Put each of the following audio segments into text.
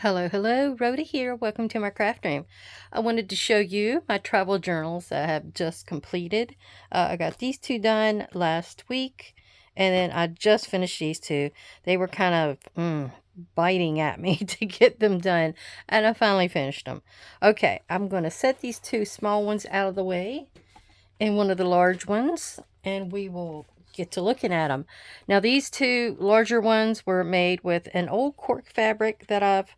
Hello, hello, Rhoda here. Welcome to my craft room. I wanted to show you my travel journals that I have just completed. I got these two done last week, and then I just finished these two. They were kind of biting at me to get them done, and I finally finished them. Okay, I'm going to set these two small ones out of the way and one of the large ones, and we will get to looking at them. Now, these two larger ones were made with an old cork fabric that I've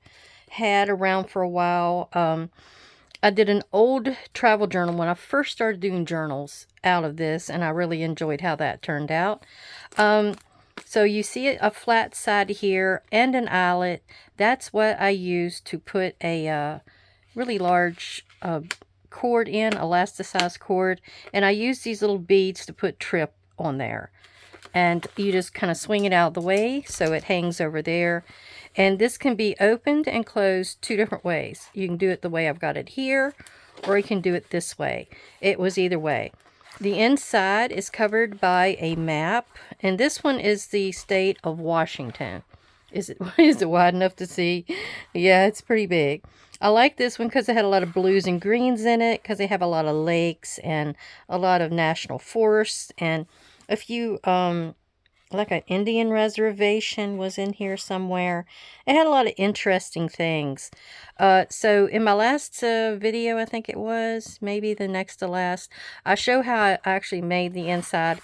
had around for a while. I did an old travel journal when I first started doing journals out of this, and I really enjoyed how that turned out. So you see a flat side here and an eyelet. That's what I used to put a really large cord in, elasticized cord, and I use these little beads to put trip on there. And you just kind of swing it out of the way so it hangs over there. And this can be opened and closed two different ways. You can do it the way I've got it here, or you can do it this way. It was either way. The inside is covered by a map, and this one is the state of Washington. Is it wide enough to see? Yeah, it's pretty big. I like this one because it had a lot of blues and greens in it, because they have a lot of lakes and a lot of national forests, and a few like an Indian reservation was in here somewhere. It had a lot of interesting things. So in my last video, I think it was, maybe the next to last, I show how I actually made the inside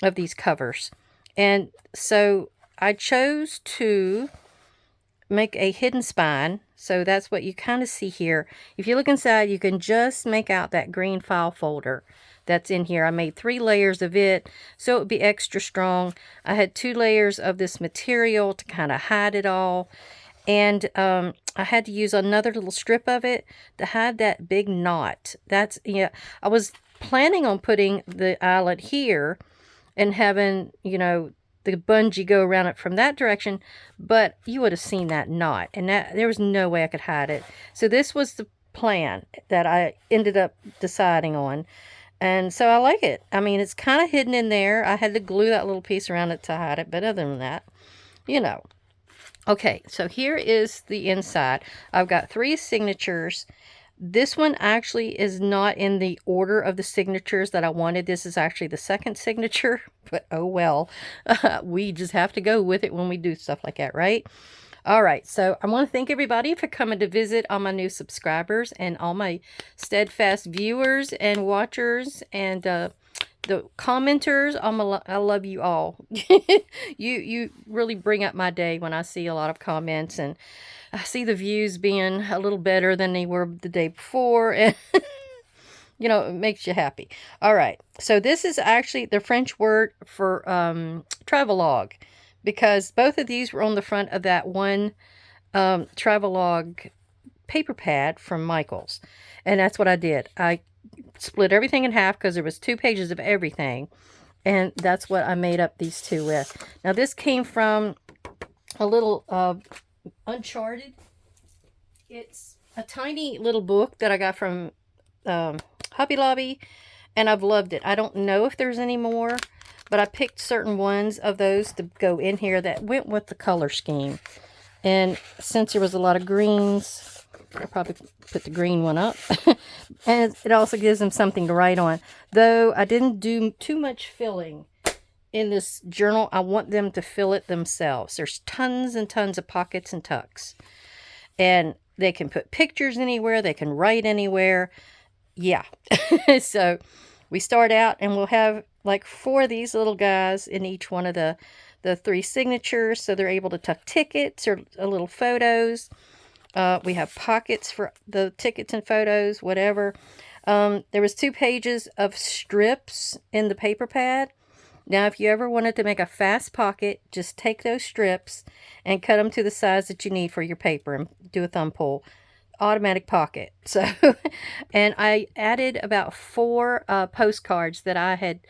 of these covers. And so I chose to make a hidden spine. So that's what you kind of see here. If you look inside, you can just make out that green file folder that's in here. I made 3 layers of it so it would be extra strong. I had 2 layers of this material to kind of hide it all. And I had to use another little strip of it to hide that big knot. That's, yeah, I was planning on putting the eyelet here and having, the bungee go around it from that direction, but you would have seen that knot, and that there was no way I could hide it. So this was the plan that I ended up deciding on. And so I like it. I mean, it's kind of hidden in there. I had to glue that little piece around it to hide it, but other than that, you know. Okay, so here is the inside. I've got 3 signatures. This one actually is not in the order of the signatures that I wanted. This is actually the second signature, but oh well. We just have to go with it when we do stuff like that, right? All right, so I want to thank everybody for coming to visit, all my new subscribers and all my steadfast viewers and watchers and the commenters. I love you all. You really bring up my day when I see a lot of comments, and I see the views being a little better than they were the day before, and it makes you happy. All right, so this is actually the French word for travelogue, because both of these were on the front of that one travelogue paper pad from Michael's, and that's what I did. I split everything in half because there was 2 pages of everything, and that's what I made up these 2 with. Now this came from a little Uncharted. It's a tiny little book that I got from Hobby Lobby, and I've loved it. I don't know if there's any more, but I picked certain ones of those to go in here that went with the color scheme. And since there was a lot of greens, I'll probably put the green one up. And it also gives them something to write on. Though I didn't do too much filling in this journal, I want them to fill it themselves. There's tons and tons of pockets and tucks. And they can put pictures anywhere. They can write anywhere. Yeah. So we start out, and we'll have like 4 of these little guys in each one of the 3 signatures, so they're able to tuck tickets or little photos. We have pockets for the tickets and photos, whatever. There was 2 pages of strips in the paper pad. Now, if you ever wanted to make a fast pocket, just take those strips and cut them to the size that you need for your paper and do a thumb pull. Automatic pocket. So, and I added about 4 postcards that I had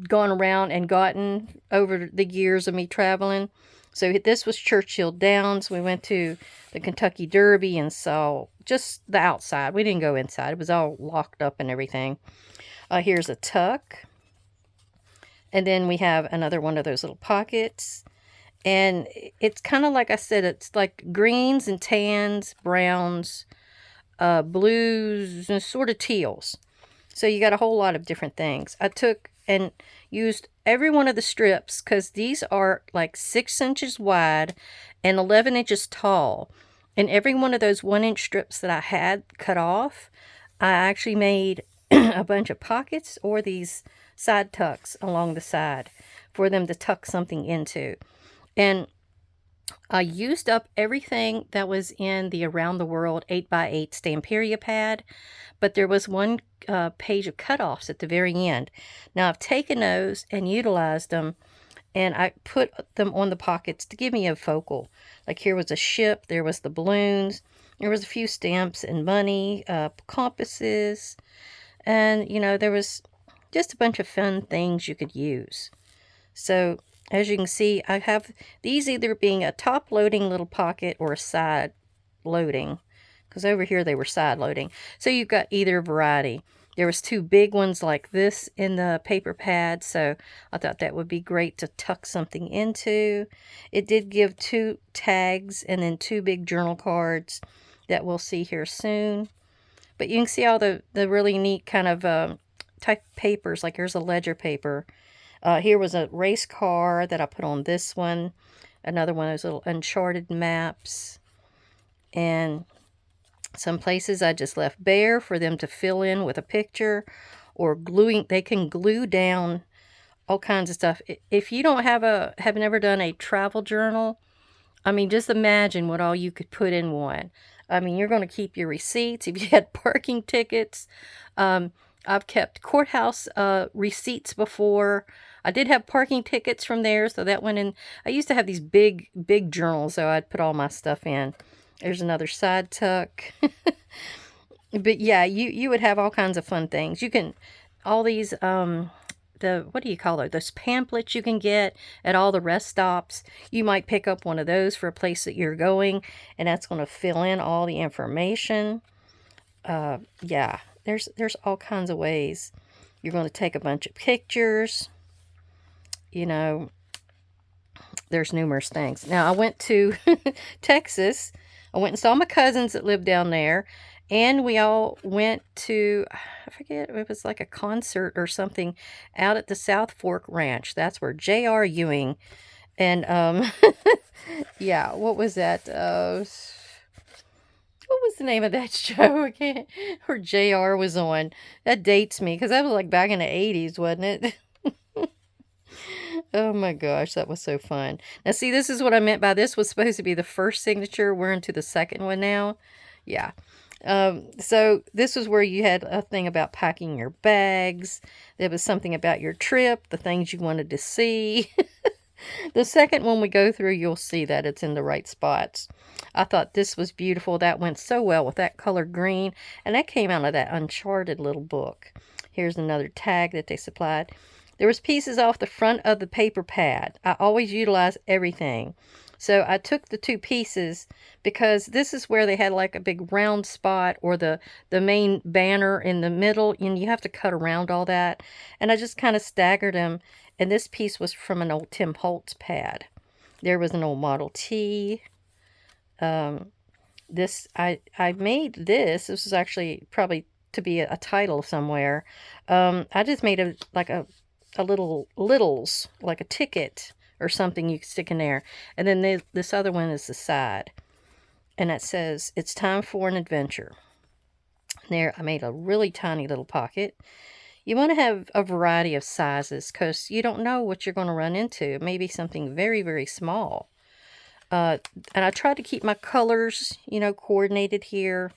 gone around and gotten over the years of me traveling. So this was Churchill Downs. We went to the Kentucky Derby and saw just the outside. We didn't go inside. It was all locked up and everything. Here's a tuck. And then we have another one of those little pockets. And it's kind of like I said, it's like greens and tans, browns, blues, and sort of teals. So you got a whole lot of different things. I took and used every one of the strips because these are like 6 inches wide and 11 inches tall. And every one of those 1-inch strips that I had cut off, I actually made a bunch of pockets or these side tucks along the side for them to tuck something into. And I used up everything that was in the Around the World 8x8 Stamperia pad, but there was one page of cutoffs at the very end. Now I've taken those and utilized them, and I put them on the pockets to give me a focal. Like here was a ship, there was the balloons, there was a few stamps and money, compasses, and there was just a bunch of fun things you could use. So as you can see, I have these either being a top loading little pocket or a side loading, because over here they were side loading. So you've got either variety. There was 2 big ones like this in the paper pad, so I thought that would be great to tuck something into. It did give 2 tags and then 2 big journal cards that we'll see here soon. But you can see all the really neat kind of type papers, like here's a ledger paper. Here was a race car that I put on this one. Another one of those little uncharted maps. And some places I just left bare for them to fill in with a picture or gluing. They can glue down all kinds of stuff. If you don't have never done a travel journal, I mean, just imagine what all you could put in one. I mean, you're going to keep your receipts. If you had parking tickets, I've kept courthouse receipts before. I did have parking tickets from there, so that went in. I used to have these big journals, so I'd put all my stuff in. There's another side tuck. But yeah, you would have all kinds of fun things. You can, all these, what do you call it? Those pamphlets you can get at all the rest stops. You might pick up one of those for a place that you're going, and that's going to fill in all the information. Yeah, there's all kinds of ways. You're going to take a bunch of pictures. There's numerous things. Now, I went to Texas. I went and saw my cousins that lived down there. And we all went to, I forget, it was like a concert or something out at the South Fork Ranch. That's where J.R. Ewing and, yeah, what was that? What was the name of that show again? Where JR was on. That dates me because that was like back in the 80s, wasn't it? Oh my gosh, that was so fun. Now see, this is what I meant by this was supposed to be the first signature. We're into the second one now. Yeah. So this was where you had a thing about packing your bags. There was something about your trip, the things you wanted to see. The second one we go through, you'll see that it's in the right spots. I thought this was beautiful. That went so well with that color green. And that came out of that Uncharted little book. Here's another tag that they supplied. There was pieces off the front of the paper pad. I always utilize everything. So I took the 2 pieces because this is where they had like a big round spot or the main banner in the middle. And you have to cut around all that. And I just kind of staggered them. And this piece was from an old Tim Holtz pad. There was an old Model T. This I made this. This was actually probably to be a title somewhere. I just made a little littles, like a ticket or something you can stick in there. And then this other one is the side. And it says, "It's time for an adventure." There, I made a really tiny little pocket. You want to have a variety of sizes because you don't know what you're going to run into. Maybe something very, very small. And I tried to keep my colors, coordinated here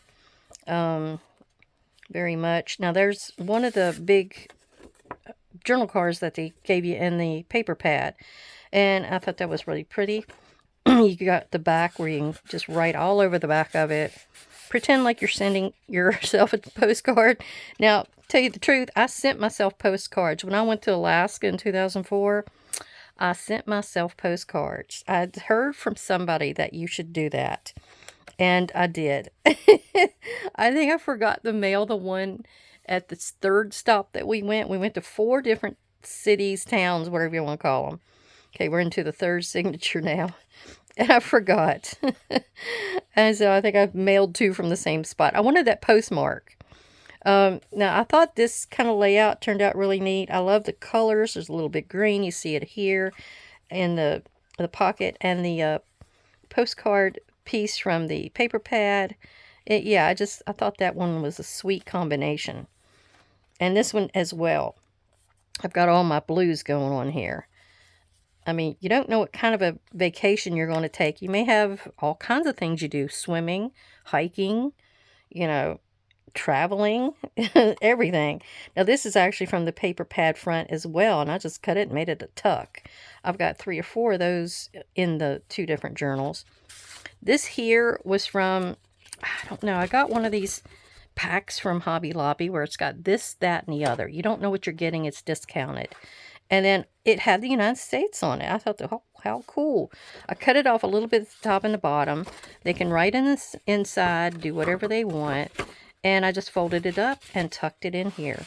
very much. Now, there's one of the big journal cards that they gave you in the paper pad. And I thought that was really pretty. You got the back where you can just write all over the back of it. Pretend like you're sending yourself a postcard. Now, tell you the truth, I sent myself postcards. When I went to Alaska in 2004, I sent myself postcards. I'd heard from somebody that you should do that. And I did. I think I forgot to mail the one at the third stop that we went. We went to 4 different cities, towns, whatever you want to call them. Okay, we're into the third signature now. And I forgot. And so I think I've mailed 2 from the same spot. I wanted that postmark. Now, I thought this kind of layout turned out really neat. I love the colors. There's a little bit green. You see it here in the pocket, and the postcard piece from the paper pad. Yeah, I thought that one was a sweet combination. And this one as well. I've got all my blues going on here. I mean, you don't know what kind of a vacation you're going to take. You may have all kinds of things you do. Swimming, hiking, traveling, everything. Now, this is actually from the paper pad front as well, and I just cut it and made it a tuck. I've got 3 or 4 of those in the 2 different journals. This here was from, I don't know, I got one of these packs from Hobby Lobby where it's got this, that, and the other. You don't know what you're getting. It's discounted. And then it had the United States on it. I thought, oh, how cool. I cut it off a little bit at the top and the bottom. They can write in the inside, do whatever they want. And I just folded it up and tucked it in here.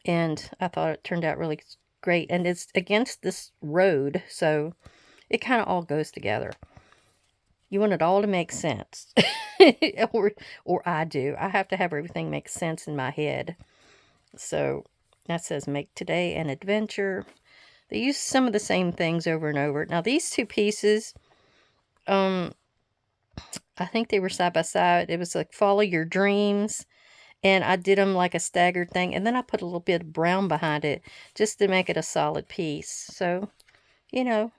And I thought it turned out really great. And it's against this road, so it kind of all goes together. You want it all to make sense. or I do. I have to have everything make sense in my head. So that says make today an adventure. They use some of the same things over and over. Now these 2 pieces, I think they were side by side. It was like follow your dreams. And I did them like a staggered thing. And then I put a little bit of brown behind it just to make it a solid piece. So, you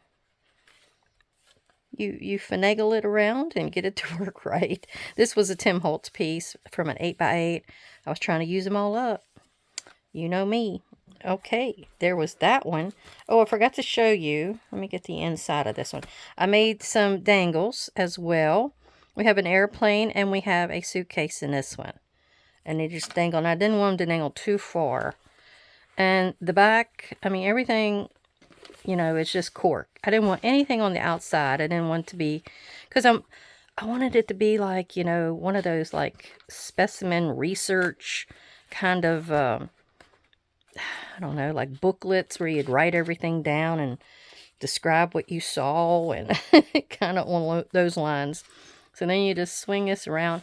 finagle it around and get it to work right. This was a Tim Holtz piece from an 8x8. I was trying to use them all up. You know me. Okay, there was that one. Oh, I forgot to show you. Let me get the inside of this one. I made some dangles as well. We have an airplane and we have a suitcase in this one. And they just dangle. And I didn't want them to dangle too far. And the back, I mean, everything, it's just cork. I didn't want anything on the outside. I didn't want it to be, because I wanted it to be like, one of those like specimen research kind of, I don't know, like booklets where you'd write everything down and describe what you saw and kind of on those lines. So then you just swing this around.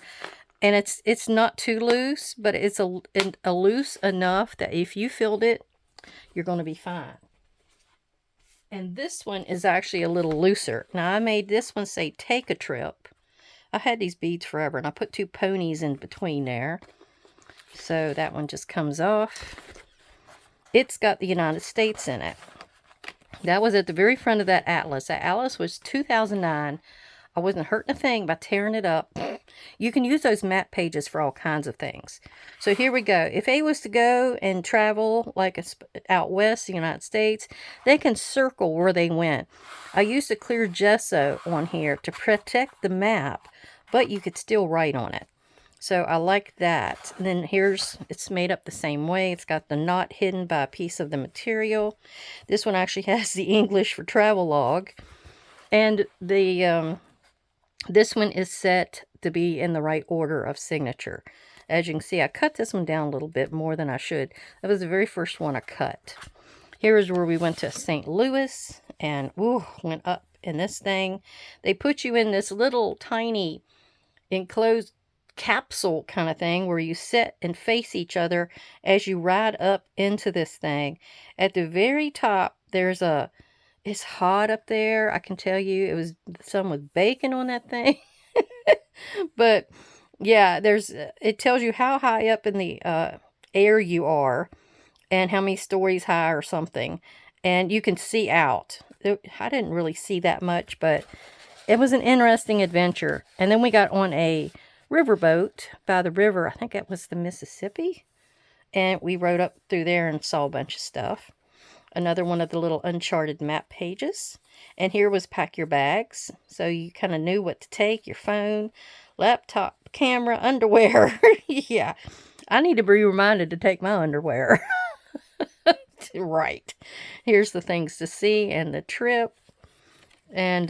And it's not too loose, but it's a loose enough that if you filled it, you're going to be fine. And this one is actually a little looser. Now, I made this one say, take a trip. I had these beads forever, and I put 2 ponies in between there. So that one just comes off. It's got the United States in it. That was at the very front of that atlas. That atlas was 2009. I wasn't hurting a thing by tearing it up. You can use those map pages for all kinds of things. So here we go. If A was to go and travel like out west, the United States, they can circle where they went. I used a clear gesso on here to protect the map, but you could still write on it. So I like that. And then it's made up the same way. It's got the knot hidden by a piece of the material. This one actually has the English for travelogue. And this one is set to be in the right order of signature. As you can see, I cut this one down a little bit more than I should. That was the very first one I cut. Here is where we went to St. Louis and went up in this thing. They put you in this little tiny enclosed capsule kind of thing where you sit and face each other as you ride up into this thing. At the very top, it's hot up there. I can tell you it was some with bacon on that thing. But yeah, it tells you how high up in the air you are and how many stories high or something. And you can see out. I didn't really see that much, but it was an interesting adventure. And then we got on a riverboat by the river. I think it was the Mississippi. And we rode up through there and saw a bunch of stuff. Another one of the little uncharted map pages. And here was pack your bags. So you kind of knew what to take. Your phone, laptop, camera, underwear. Yeah. I need to be reminded to take my underwear. Right. Here's the things to see and the trip. And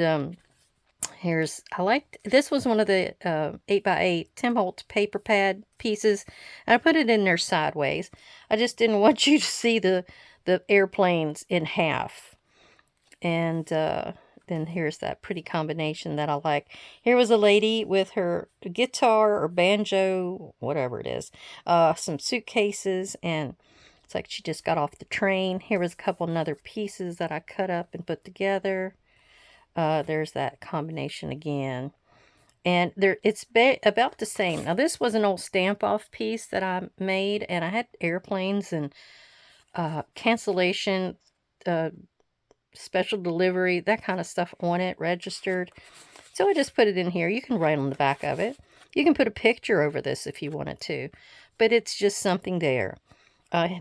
this was one of the 8x8 Tim Holtz paper pad pieces. And I put it in there sideways. I just didn't want you to see the airplanes in half. And then here's that pretty combination that I like. Here was a lady with her guitar or banjo, whatever it is, some suitcases, and it's like she just got off the train. Here was a couple other pieces that I cut up and put together. There's that combination again. And it's about the same. Now, this was an old stamp-off piece that I made, and I had airplanes and cancellation, special delivery, that kind of stuff on it, registered. So I just put it in here. You can write on the back of it. You can put a picture over this if you wanted to, but it's just something there.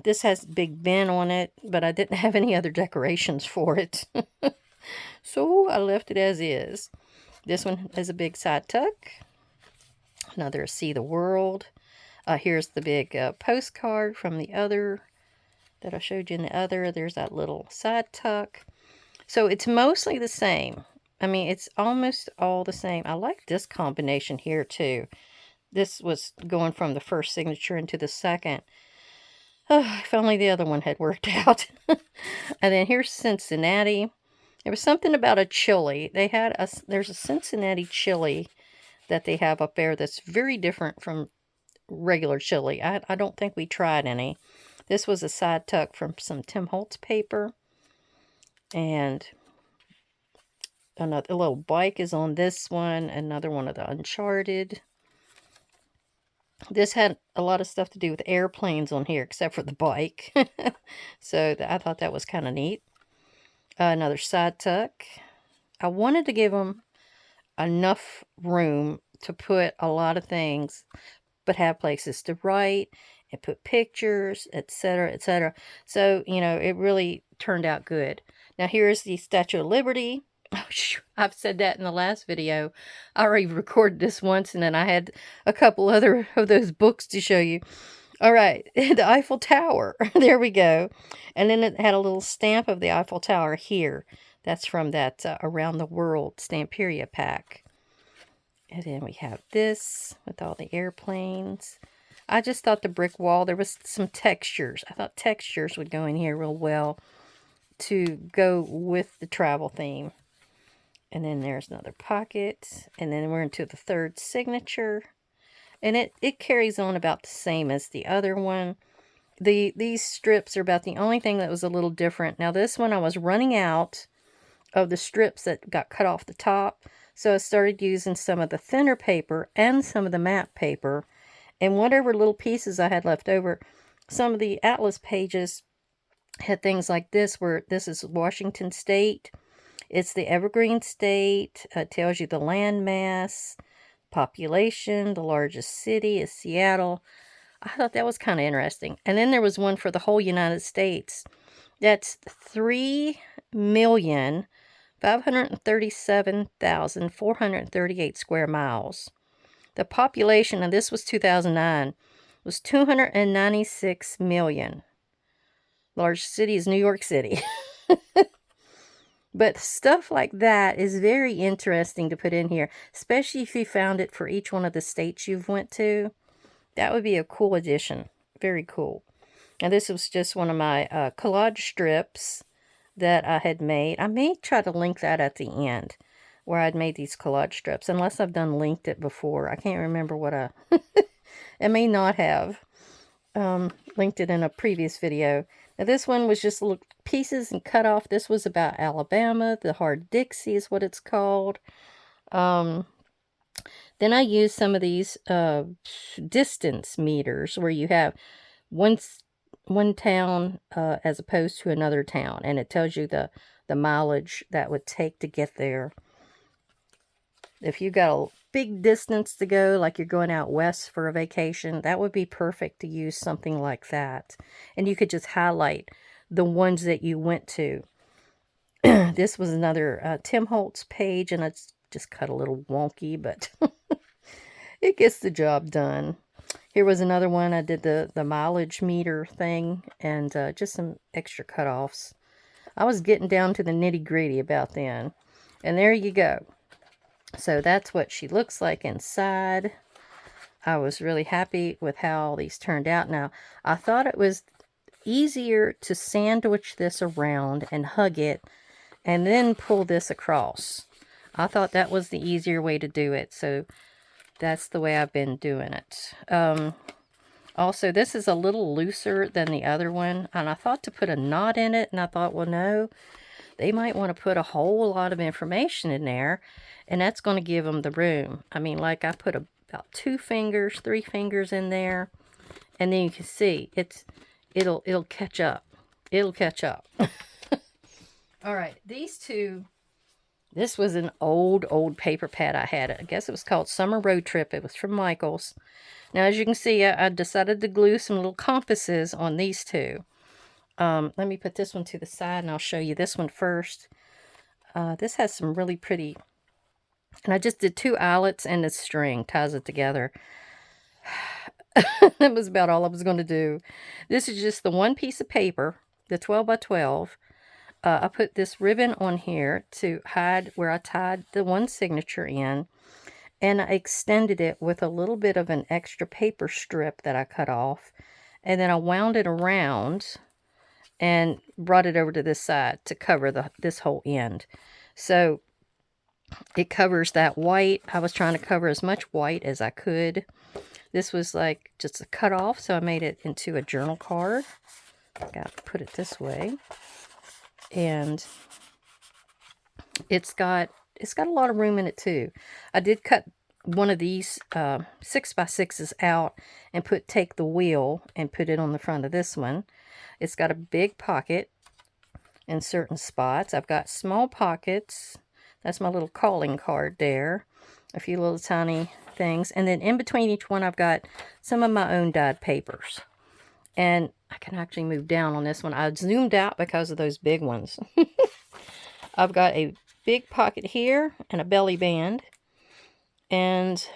This has Big Ben on it, but I didn't have any other decorations for it. So I left it as is. This one is a big side tuck. Another See the World. Here's the big postcard from the other that I showed you in the other. There's that little side tuck. So it's mostly the same. I mean, it's almost all the same. I like this combination here too. This was going from the first signature into the second. Oh, if only the other one had worked out. And then here's Cincinnati. There was something about a chili. There's a Cincinnati chili that they have up there that's very different from regular chili. I don't think we tried any. This was a side tuck from some Tim Holtz paper. And a little bike is on this one. Another one of the Uncharted. This had a lot of stuff to do with airplanes on here, except for the bike. So I thought that was kind of neat. Another side tuck. I wanted to give them enough room to put a lot of things, but have places to write and put pictures, etc., etc. So, it really turned out good. Now, here's the Statue of Liberty. Oh, I've said that in the last video. I already recorded this once, and then I had a couple other of those books to show you. All right, the Eiffel Tower. There we go. And then it had a little stamp of the Eiffel Tower here. That's from that Around the World Stamperia pack. And then we have this with all the airplanes. I just thought the brick wall, there was some textures. I thought textures would go in here real well to go with the travel theme. And then there's another pocket. And then we're into the third signature. And it carries on about the same as the other one. These strips are about the only thing that was a little different. Now this one I was running out of the strips that got cut off the top. So I started using some of the thinner paper and some of the matte paper. And whatever little pieces I had left over, some of the atlas pages had things like this, where this is Washington State. It's the Evergreen State. It tells you the land mass, population, the largest city is Seattle. I thought that was kind of interesting. And then there was one for the whole United States. That's 3,537,438 square miles. The population, and this was 2009, was 296 million. Largest city is New York City. But stuff like that is very interesting to put in here, especially if you found it for each one of the states you've went to. That would be a cool addition. Very cool. And this was just one of my collage strips that I had made. I may try to link that at the end, where I'd made these collage strips, unless I've linked it before. I can't remember what I may not have linked it in a previous video. Now this one was just little pieces and cut off. This was about Alabama. The Hard Dixie is what it's called. Then I used some of these distance meters, where you have one town as opposed to another town, and it tells you the mileage that would take to get there. If you got a big distance to go, like you're going out west for a vacation, that would be perfect to use something like that. And you could just highlight the ones that you went to. This was another Tim Holtz page, and it's just cut a little wonky, but it gets the job done. Here was another one. I did the mileage meter thing, and just some extra cutoffs. I was getting down to the nitty-gritty about then. And there you go. So that's what she looks like inside. I was really happy with how all these turned out. Now, I thought it was easier to sandwich this around and hug it and then pull this across. I thought that was the easier way to do it, so that's the way I've been doing it. Also, this is a little looser than the other one, and I thought to put a knot in it, and I thought, well, no, they might want to put a whole lot of information in there, and that's going to give them the room. I mean, like I put about 2 fingers, 3 fingers in there, and then you can see it'll catch up. It'll catch up. All right, these two. This was an old paper pad I had. I guess it was called Summer Road Trip. It was from Michael's. Now, as you can see, I decided to glue some little compasses on these two. Let me put this one to the side, and I'll show you this one first. This has some really pretty... And I just did 2 eyelets and the string ties it together. That was about all I was going to do. This is just the one piece of paper, the 12 by 12. I put this ribbon on here to hide where I tied the one signature in, and I extended it with a little bit of an extra paper strip that I cut off, and then I wound it around and brought it over to this side to cover this whole end. So it covers that white. I was trying to cover as much white as I could. This was like just a cut off, so I made it into a journal card. Got to put it this way. And it's got a lot of room in it too. I did cut one of these 6x6s out and take the wheel and put it on the front of this one. It's got a big pocket in certain spots. I've got small pockets. That's my little calling card there. A few little tiny things. And then in between each one, I've got some of my own dyed papers. And I can actually move down on this one. I zoomed out because of those big ones. I've got a big pocket here and a belly band. And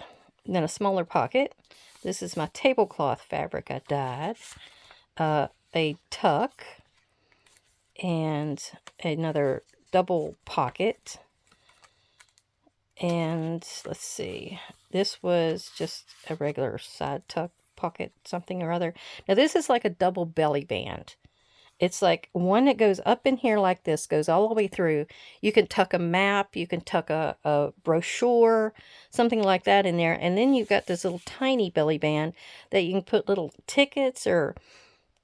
then a smaller pocket. This is my tablecloth fabric I dyed. A tuck. And another double pocket. And let's see. This was just a regular side tuck pocket, something or other. Now this is like a double belly band. It's like one that goes up in here like this, goes all the way through. You can tuck a map, you can tuck a brochure, something like that in there. And then you've got this little tiny belly band that you can put little tickets or,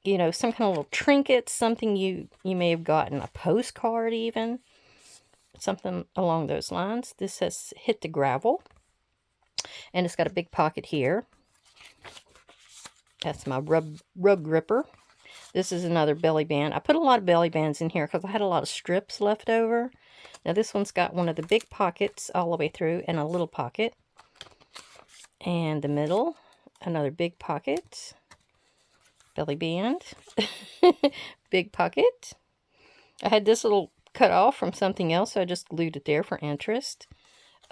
you know, some kind of little trinkets, something you may have gotten, a postcard even, something along those lines. This has hit the gravel, and it's got a big pocket here. That's my rug gripper. This is another belly band. I put a lot of belly bands in here because I had a lot of strips left over. Now this one's got one of the big pockets all the way through and a little pocket. And the middle, another big pocket. Belly band. Big pocket. I had this little cut off from something else, so I just glued it there for interest.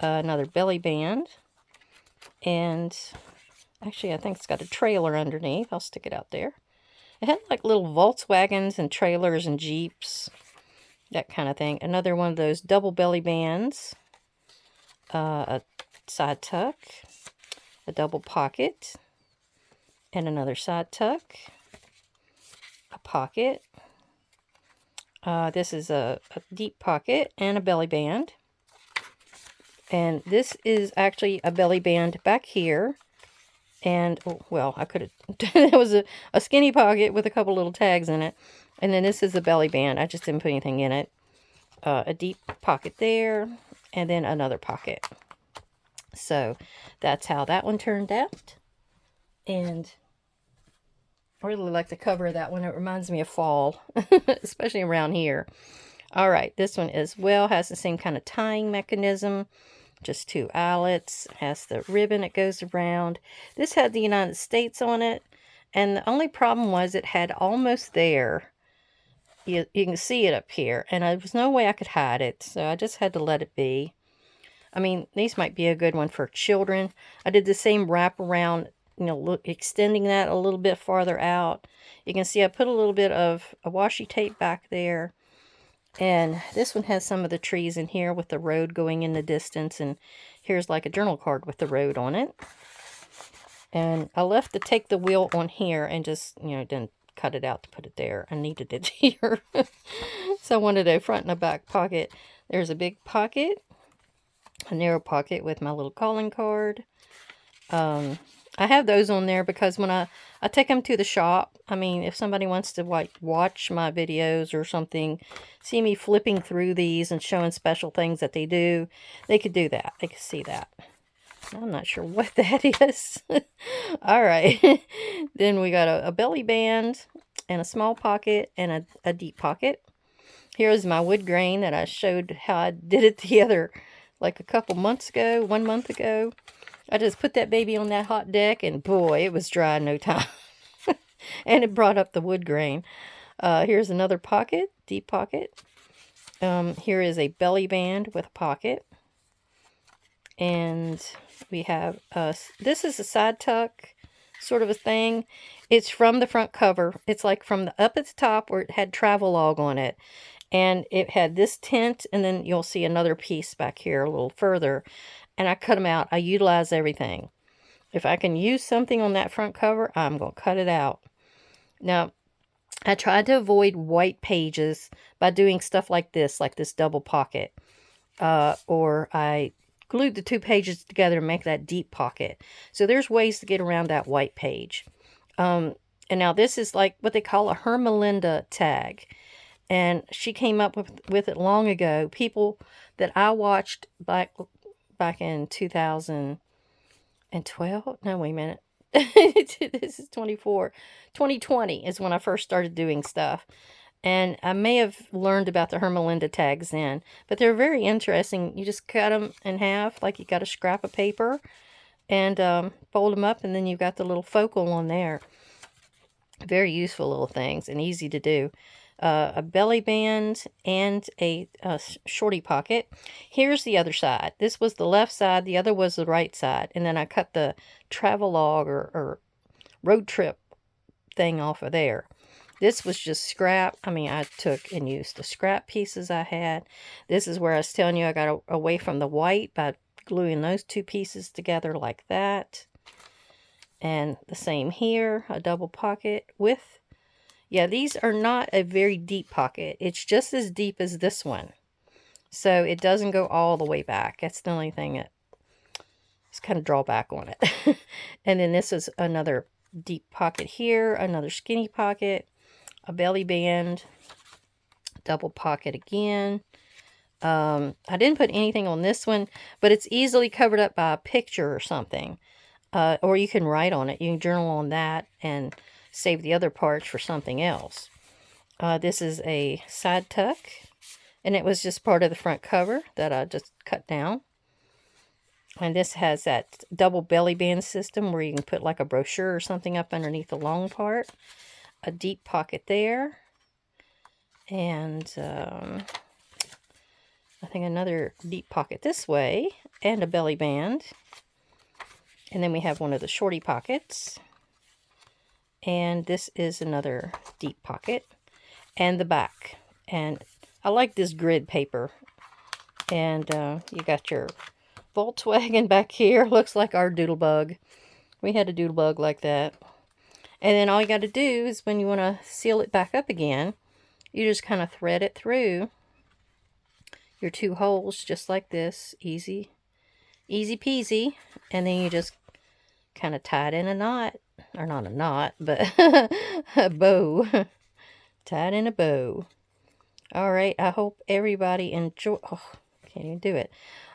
Another belly band. And actually, I think it's got a trailer underneath. I'll stick it out there. It had like little Volkswagens and trailers and Jeeps, that kind of thing. Another one of those double belly bands, a side tuck, a double pocket, and another side tuck, a pocket. This is a deep pocket and a belly band. And this is actually a belly band back here. And, oh, well, I could have, that was a skinny pocket with a couple little tags in it. And then this is a belly band. I just didn't put anything in it. A deep pocket there, and then another pocket. So, that's how that one turned out. And I really like the cover of that one. It reminds me of fall, especially around here. All right, this one as well has the same kind of tying mechanism. Just 2 eyelets, has the ribbon that goes around. This had the United States on it, and the only problem was it had almost there. You can see it up here, and there was no way I could hide it, so I just had to let it be. I mean, these might be a good one for children. I did the same wrap around, you know, extending that a little bit farther out. You can see I put a little bit of a washi tape back there. And this one has some of the trees in here with the road going in the distance. And here's like a journal card with the road on it. And I left to take the wheel on here and just, you know, didn't cut it out to put it there. I needed it here. So I wanted a front and a back pocket. There's a big pocket, a narrow pocket with my little calling card. I have those on there because when I take them to the shop, I mean, if somebody wants to like watch my videos or something, see me flipping through these and showing special things that they do, they could do that. They could see that. I'm not sure what that is. All right. Then we got a belly band and a small pocket and a deep pocket. Here's my wood grain that I showed how I did it like a couple months ago, 1 month ago. I just put that baby on that hot deck, and boy, it was dry in no time. And it brought up the wood grain. Here's another pocket, deep pocket. Here is a belly band with a pocket. And we have, this is a side tuck sort of a thing. It's from the front cover. It's like from the up at the top where it had Travelog on it. And it had this tint, and then you'll see another piece back here a little further. And I cut them out. I utilize everything. If I can use something on that front cover, I'm going to cut it out. Now, I tried to avoid white pages by doing stuff like this double pocket. Or I glued the two pages together to make that deep pocket. So there's ways to get around that white page. And now this is like what they call a Hermelinda tag. And she came up with it long ago. People that I watched back in 2012. No, wait a minute. This is 24. 2020 is when I first started doing stuff. And I may have learned about the Hermelinda tags then. But they're very interesting. You just cut them in half like you got a scrap of paper. And fold them up. And then you've got the little focal on there. Very useful little things and easy to do. A belly band and a shorty pocket. Here's the other side. This was the left side. The other was the right side. And then I cut the Travelog or road trip thing off of there. This was just scrap. I mean, I took and used the scrap pieces I had. This is where I was telling you I got away from the white by gluing those two pieces together like that. And the same here, a double pocket with, yeah, these are not a very deep pocket. It's just as deep as this one. So it doesn't go all the way back. That's the only thing that is kind of drawback on it. And then this is another deep pocket here, another skinny pocket, a belly band, double pocket again. I didn't put anything on this one, but it's easily covered up by a picture or something. Or you can write on it. You can journal on that and save the other parts for something else. This is a side tuck, and it was just part of the front cover that I just cut down. And this has that double belly band system where you can put like a brochure or something up underneath the long part. A deep pocket there. And I think another deep pocket this way. And a belly band. And then we have one of the shorty pockets. And this is another deep pocket. And the back. And I like this grid paper. And you got your Volkswagen back here. Looks like our doodlebug. We had a doodlebug like that. And then all you got to do is when you want to seal it back up again, you just kind of thread it through your two holes just like this. Easy. Easy peasy. And then you just kind of tie it in a knot. Or not a knot, but a bow. Tie it in a bow. Alright, I hope everybody enjoy... Oh, can't even do it.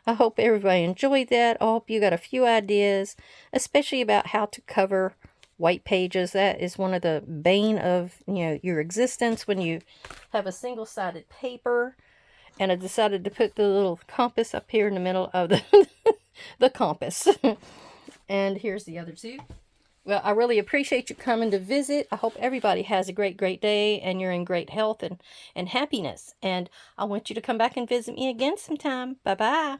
I hope everybody enjoyed that. I hope you got a few ideas, especially about how to cover white pages. That is one of the bane of, your existence when you have a single-sided paper. And I decided to put the little compass up here in the middle of the compass. And here's the other two. Well, I really appreciate you coming to visit. I hope everybody has a great, great day and you're in great health and happiness. And I want you to come back and visit me again sometime. Bye-bye.